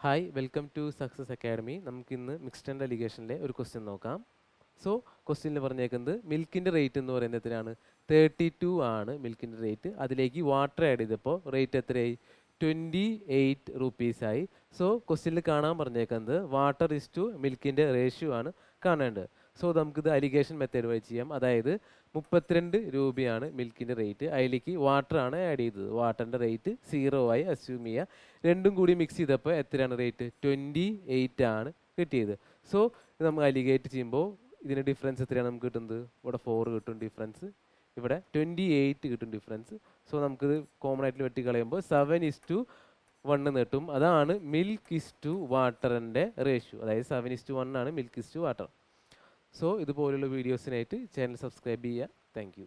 Hi welcome to success academy. നമുക്കിന്ന് mixed and അലിഗേഷനിലെ ഒരു ക്വസ്റ്റ്യൻ നോക്കാം. സോ ക്വസ്റ്റ്യനിൽ പറഞ്ഞേക്കുന്നത് മിൽക്കിൻ്റെ റേറ്റ് എന്ന് പറയുന്നത് എത്രയാണ്? 32 ആണ് മിൽക്കിൻ്റെ റേറ്റ്. അതിലേക്ക് വാട്ടർ ആഡ് ചെയ്തപ്പോൾ റേറ്റ് എത്രയായി? 28 റുപ്പീസായി. സോ ക്വസ്റ്റ്യനിൽ കാണാൻ പറഞ്ഞേക്കുന്നത് വാട്ടർ ഇസ് ടു മിൽക്കിൻ്റെ റേഷ്യോ ആണ് കാണേണ്ടത്. സോ നമുക്കിത് അലിഗേഷൻ മെത്തേഡ് വഴി ചെയ്യാം. അതായത് 32 രൂപയാണ് മിൽക്കിൻ്റെ റേറ്റ്, അതിലേക്ക് വാട്ടർ ആണ് ആഡ് ചെയ്തത്. വാട്ടറിൻ്റെ റേറ്റ് 0 ആയി അസ്യൂം ചെയ്യുക. രണ്ടും കൂടി മിക്സ് ചെയ്തപ്പോൾ എത്രയാണ് റേറ്റ്? 28 ആണ് കിട്ടിയത്. സോ ഇത് നമ്മൾ അലിഗേറ്റ് ചെയ്യുമ്പോൾ ഇതിൻ്റെ ഡിഫറൻസ് എത്രയാണ് നമുക്ക് കിട്ടുന്നത്? ഇവിടെ 4 കിട്ടും ഡിഫറൻസ്, ഇവിടെ 28 കിട്ടും ഡിഫറൻസ്. സോ നമുക്കിത് കോമൺ ആയിട്ട് വെട്ടിക്കളയുമ്പോൾ 7:1 കിട്ടും. അതാണ് മിൽക്ക് ഇസ് ടു വാട്ടറിൻ്റെ റേഷ്യോ. അതായത് 7:1 ആണ് milk is to water. So ഇതുപോലുള്ള വീഡിയോസിനായിട്ട് ചാനൽ സബ്സ്ക്രൈബ് ചെയ്യുക. Thank U.